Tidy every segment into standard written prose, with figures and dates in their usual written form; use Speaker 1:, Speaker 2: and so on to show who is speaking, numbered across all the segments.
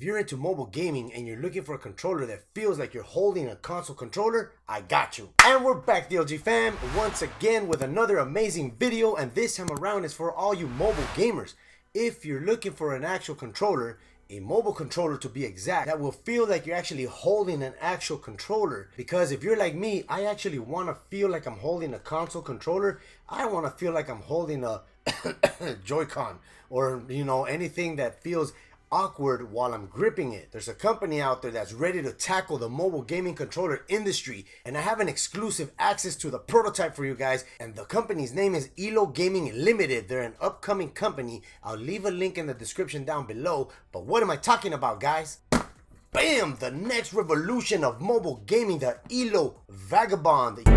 Speaker 1: you're into mobile gaming and you're looking for a controller that feels like you're holding a console controller, I got you. And we're back, DLG fam, once again with another amazing video, and this time around is for all you mobile gamers. If you're looking for an actual controller, a mobile controller to be exact, that will feel like you're actually holding an actual controller, because if you're like me, I actually want to feel like I'm holding a console controller. I want to feel like I'm holding a Joy-Con, or you know, anything that feels awkward while I'm gripping it. There's a company out there that's ready to tackle the mobile gaming controller industry, and I have an exclusive access to the prototype for you guys, and the company's name is ELO Gaming Limited. They're an upcoming company. I'll leave a link in the description down below. But what am I talking about, guys? Bam! The next revolution of mobile gaming, the ELO Vagabond.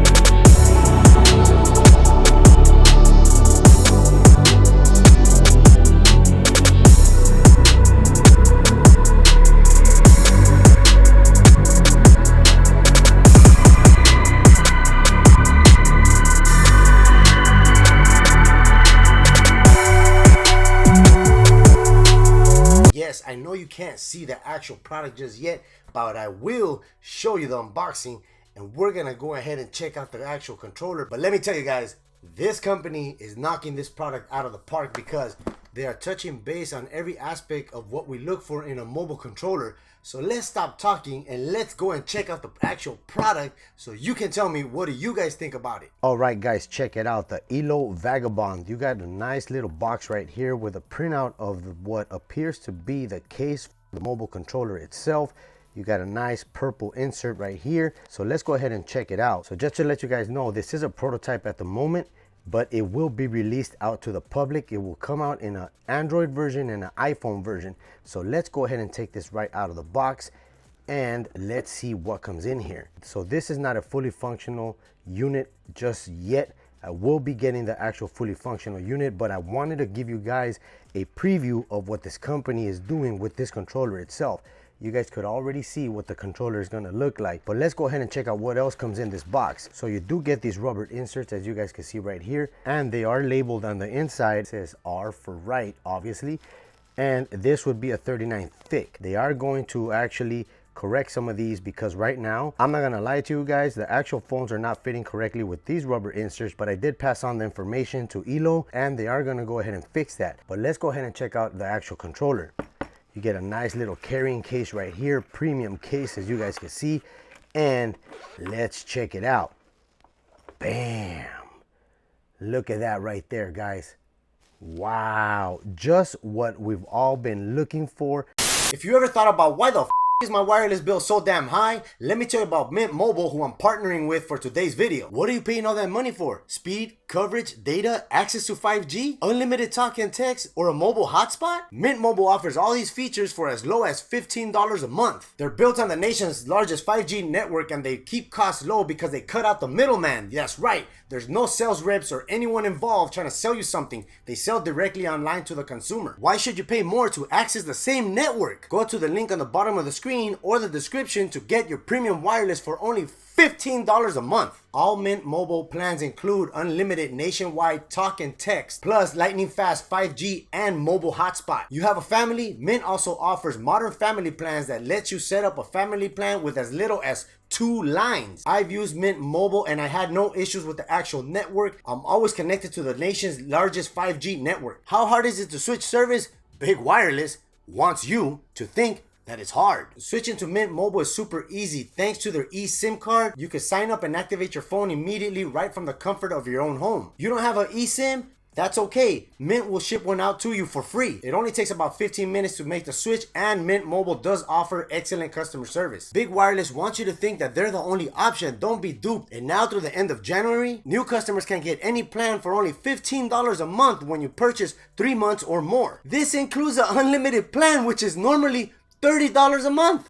Speaker 1: Yes, I know you can't see the actual product just yet, but I will show you the unboxing, and we're gonna go ahead and check out the actual controller. But let me tell you guys, this company is knocking this product out of the park, because they are touching base on every aspect of what we look for in a mobile controller. So let's stop talking and let's go and check out the actual product so you can tell me, what do you guys think about it? All right, guys, check it out. The ELO Vagabond. You got a nice little box right here with a printout of what appears to be the case for the mobile controller itself. You got a nice purple insert right here. So let's go ahead and check it out. So just to let you guys know, this is a prototype at the moment, but it will be released out to the public. It will come out in an Android version and an iPhone version. So let's go ahead and take this right out of the box and let's see what comes in here. So this is not a fully functional unit just yet. I will be getting the actual fully functional unit, but I wanted to give you guys a preview of what this company is doing with this controller itself. You guys could already see what the controller is gonna look like, but let's go ahead and check out what else comes in this box. So you do get these rubber inserts, as you guys can see right here, and they are labeled on the inside. It says R for right, obviously, and this would be a 39 thick. They are going to actually correct some of these, because right now, I'm not gonna lie to you guys, the actual phones are not fitting correctly with these rubber inserts, but I did pass on the information to ELO, and they are gonna go ahead and fix that. But let's go ahead and check out the actual controller. You get a nice little carrying case right here, premium case, as you guys can see, and let's check it out. Bam! Look at that right there, guys. Wow, just what we've all been looking for. If you ever thought about why the f is my wireless bill so damn high, let me tell you about Mint Mobile, who I'm partnering with for today's video. What are you paying all that money for? Speed, coverage, data, access to 5G, unlimited talk and text, or a mobile hotspot? Mint Mobile offers all these features for as low as $15 a month. They're built on the nation's largest 5G network, and they keep costs low because they cut out the middleman. That's right, there's no sales reps or anyone involved trying to sell you something. They sell directly online to the consumer. Why should you pay more to access the same network? Go to the link on the bottom of the screen or the description to get your premium wireless for only $15 a month. All Mint Mobile plans include unlimited nationwide talk and text, plus lightning fast 5G and mobile hotspot. You have a family? Mint also offers modern family plans that lets you set up a family plan with as little as 2 lines. I've used Mint Mobile and I had no issues with the actual network. I'm always connected to the nation's largest 5G network. How hard is it to switch service? Big Wireless wants you to think that is hard. Switching to Mint Mobile is super easy. Thanks to their eSIM card, you can sign up and activate your phone immediately right from the comfort of your own home. You don't have an eSIM? That's okay. Mint will ship one out to you for free. It only takes about 15 minutes to make the switch, and Mint Mobile does offer excellent customer service. Big Wireless wants you to think that they're the only option. Don't be duped. And now through the end of January, new customers can get any plan for only $15 a month when you purchase 3 months or more. This includes an unlimited plan, which is normally $30 a month.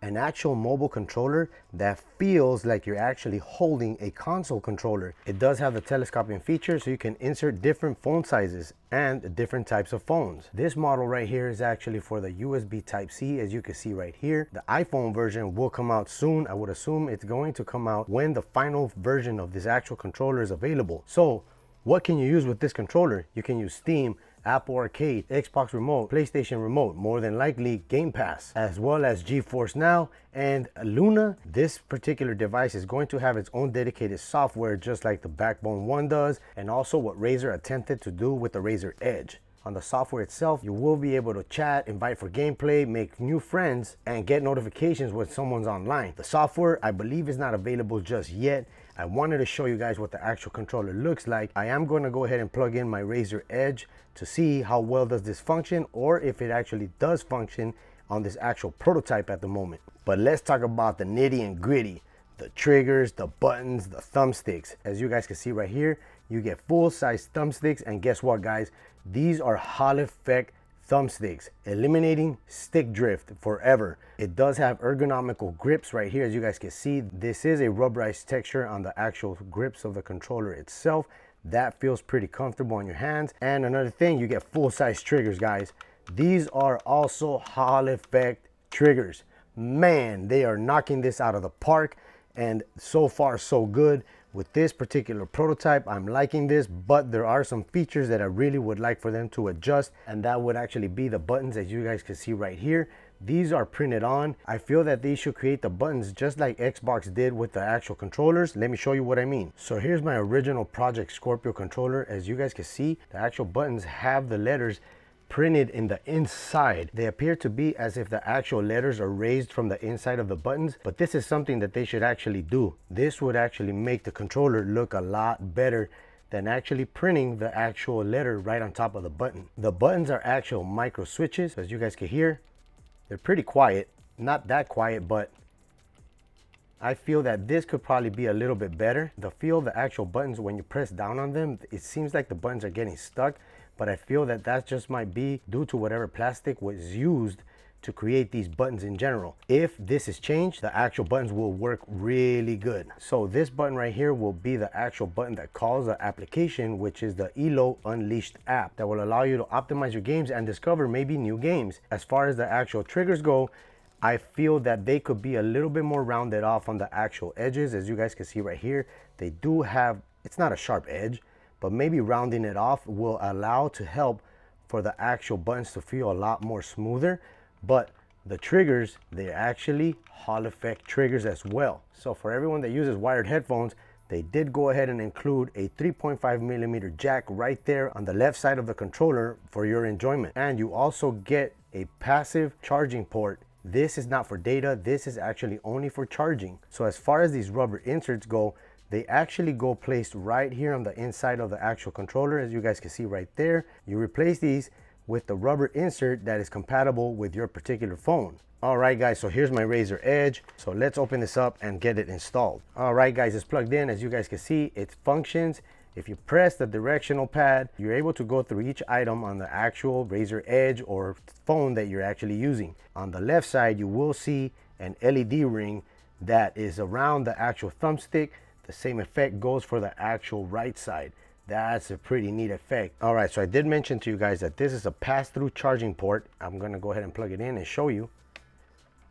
Speaker 1: An actual mobile controller that feels like you're actually holding a console controller. It does have the telescoping feature, so you can insert different phone sizes and different types of phones. This model right here is actually for the USB Type-C, as you can see right here. The iPhone version will come out soon. I would assume it's going to come out when the final version of this actual controller is available. So what can you use with this controller? You can use Steam, Apple Arcade, Xbox Remote, PlayStation Remote, more than likely Game Pass, as well as GeForce Now and Luna. This particular device is going to have its own dedicated software, just like the Backbone One does, and also what Razer attempted to do with the Razer Edge. On the software itself, you will be able to chat, invite for gameplay, make new friends, and get notifications when someone's online. The software, I believe, is not available just yet. I wanted to show you guys what the actual controller looks like. I am going to go ahead and plug in my Razer Edge to see how well does this function, or if it actually does function on this actual prototype at the moment. But let's talk about the nitty and gritty, the triggers, the buttons, the thumbsticks. As you guys can see right here, you get full-size thumbsticks, and guess what, guys? These are holophect thumbsticks, eliminating stick drift forever. It does have ergonomical grips right here. As you guys can see, this is a rubberized texture on the actual grips of the controller itself. That feels pretty comfortable on your hands. And another thing, you get full-size triggers, guys. These are also holophect triggers. Man, they are knocking this out of the park, and so far so good. With this particular prototype, I'm liking this, but there are some features that I really would like for them to adjust, and that would actually be the buttons, as you guys can see right here. These are printed on. I feel that they should create the buttons just like Xbox did with the actual controllers. Let me show you what I mean. So here's my original Project Scorpio controller. As you guys can see, the actual buttons have the letters printed in the inside. They appear to be as if the actual letters are raised from the inside of the buttons, but this is something that they should actually do. This would actually make the controller look a lot better than actually printing the actual letter right on top of the button. The buttons are actual micro switches. As you guys can hear, they're pretty quiet. Not that quiet, but I feel that this could probably be a little bit better. The feel of the actual buttons, when you press down on them, it seems like the buttons are getting stuck, but I feel that that just might be due to whatever plastic was used to create these buttons in general. If this is changed, the actual buttons will work really good. So this button right here will be the actual button that calls the application, which is the ELO Unleashed app that will allow you to optimize your games and discover maybe new games. As far as the actual triggers go, I feel that they could be a little bit more rounded off on the actual edges. As you guys can see right here, they do have, it's not a sharp edge, but maybe rounding it off will allow to help for the actual buttons to feel a lot more smoother. But the triggers, they're actually holophect triggers as well. So for everyone that uses wired headphones, they did go ahead and include a 3.5mm jack right there on the left side of the controller for your enjoyment. And you also get a passive charging port. This is not for data, this is actually only for charging. So as far as these rubber inserts go, they actually go placed right here on the inside of the actual controller. As you guys can see right there, you replace these with the rubber insert that is compatible with your particular phone. All right, guys, so here's my Razer Edge. So let's open this up and get it installed. All right, guys, it's plugged in. As you guys can see, it functions. If you press the directional pad, you're able to go through each item on the actual Razer Edge or phone that you're actually using. On the left side, you will see an LED ring that is around the actual thumbstick. The same effect goes for the actual right side. That's a pretty neat effect. All right, so I did mention to you guys that this is a pass-through charging port. I'm gonna go ahead and plug it in and show you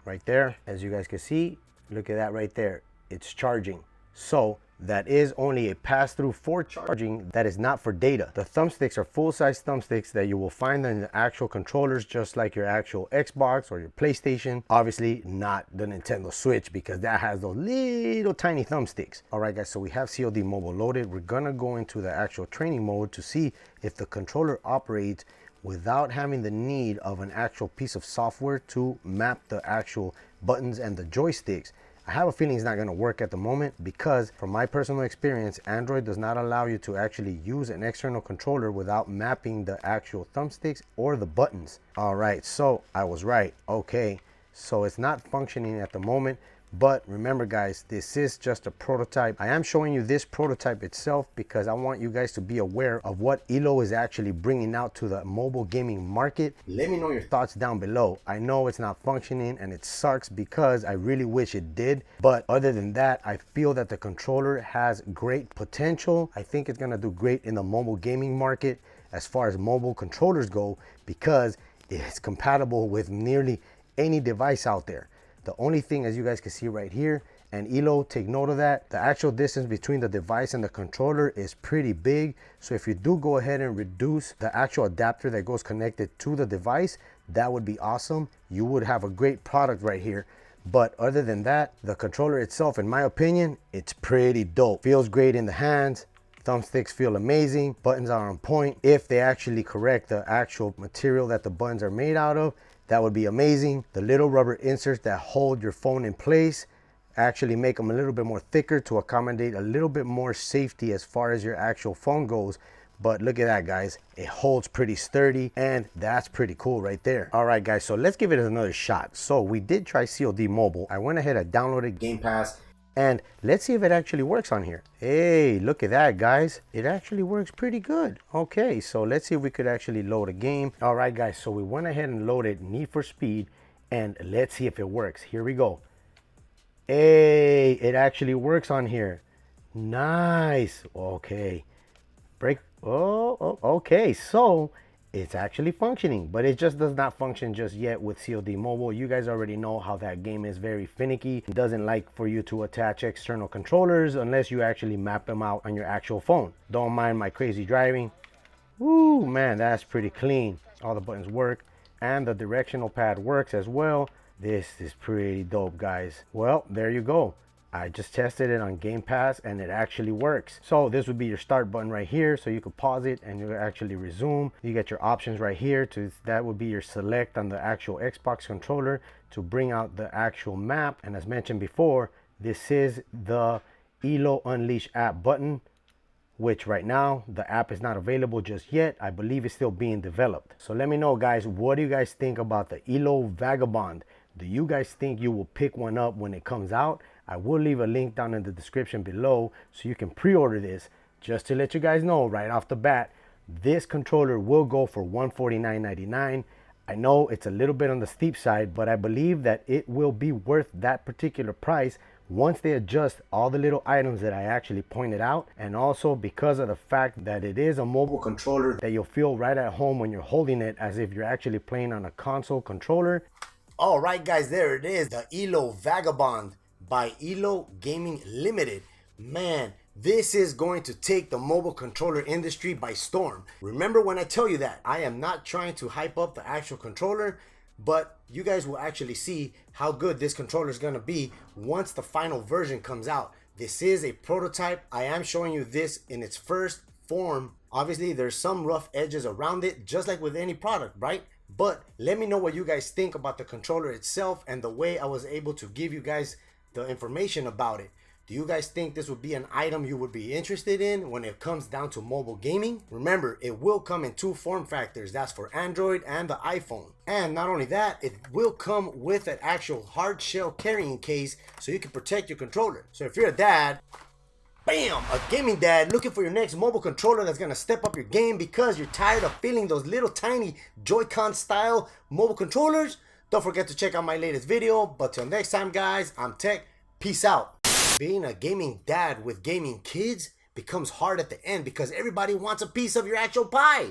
Speaker 1: right there. As you guys can see, look at that right there. It's charging. So that is only a pass-through for charging. That is not for data. The thumbsticks are full-size thumbsticks that you will find in the actual controllers, just like your actual Xbox or your PlayStation. Obviously not the Nintendo Switch, because that has those little tiny thumbsticks. All right, guys, so we have COD Mobile loaded. We're gonna go into the actual training mode to see if the controller operates without having the need of an actual piece of software to map the actual buttons and the joysticks. I have a feeling it's not going to work at the moment because, from my personal experience, Android does not allow you to actually use an external controller without mapping the actual thumbsticks or the buttons. All right, so I was right. Okay, so it's not functioning at the moment. But remember, guys, this is just a prototype. I am showing you this prototype itself because I want you guys to be aware of what ELO is actually bringing out to the mobile gaming market. Let me know your thoughts down below. I know it's not functioning and it sucks because I really wish it did. But other than that, I feel that the controller has great potential. I think it's gonna do great in the mobile gaming market as far as mobile controllers go because it's compatible with nearly any device out there. The only thing, as you guys can see right here, And ELO, take note of that. The actual distance between the device and the controller is pretty big. So if you do go ahead and reduce the actual adapter that goes connected to the device, that would be awesome. You would have a great product right here. But other than that, the controller itself, in my opinion, it's pretty dope. Feels great in the hands. Thumbsticks feel amazing. Buttons are on point. If they actually correct the actual material that the buttons are made out of, that would be amazing. The little rubber inserts that hold your phone in place actually make them a little bit more thicker to accommodate a little bit more safety as far as your actual phone goes. But look at that, guys, it holds pretty sturdy, and that's pretty cool right there. All right, guys, so let's give it another shot. So we did try COD Mobile. I went ahead and downloaded Game Pass, and let's see if it actually works on here. Hey, look at that, guys, it actually works pretty good. Okay, so let's see if we could actually load a game. All right, guys, so we went ahead and loaded Need for Speed, and let's see if it works. Here we go. Hey, it actually works on here. Nice. Okay. Break. Oh, okay. So it's actually functioning, but it just does not function just yet with COD Mobile. You guys already know how that game is very finicky. It doesn't like for you to attach external controllers unless you actually map them out on your actual phone. Don't mind my crazy driving. Woo, man, that's pretty clean. All the buttons work, and the directional pad works as well. This is pretty dope, guys. Well, there you go. I just tested it on Game Pass and it actually works. So this would be your start button right here. So you could pause it and you actually resume. You get your options right here. That would be your select on the actual Xbox controller to bring out the actual map. And as mentioned before, this is the ELO Unleash app button, which right now the app is not available just yet. I believe it's still being developed. So let me know, guys, what do you guys think about the ELO Vagabond? Do you guys think you will pick one up when it comes out? I will leave a link down in the description below so you can pre-order this. Just to let you guys know right off the bat, this controller will go for $149.99. I know it's a little bit on the steep side, but I believe that it will be worth that particular price once they adjust all the little items that I actually pointed out, and also because of the fact that it is a mobile controller that you'll feel right at home when you're holding it as if you're actually playing on a console controller. All right, guys, there it is, the ELO Vagabond by ELO Gaming Limited. Man, this is going to take the mobile controller industry by storm. Remember when I tell you that I am not trying to hype up the actual controller, but you guys will actually see how good this controller is going to be once the final version comes out. This is a prototype. I am showing you this in its first form. Obviously, there's some rough edges around it, just like with any product, right? But let me know what you guys think about the controller itself and the way I was able to give you guys the information about it. Do you guys think this would be an item you would be interested in when it comes down to mobile gaming? Remember, it will come in two form factors. That's for Android and the iPhone. And not only that, it will come with an actual hard shell carrying case so you can protect your controller. So if you're a dad, bam, a gaming dad looking for your next mobile controller that's gonna step up your game because you're tired of feeling those little tiny Joy-Con style mobile controllers, don't forget to check out my latest video. But till next time, guys, I'm tEcK. Peace out. Being a gaming dad with gaming kids becomes hard at the end because everybody wants a piece of your actual pie.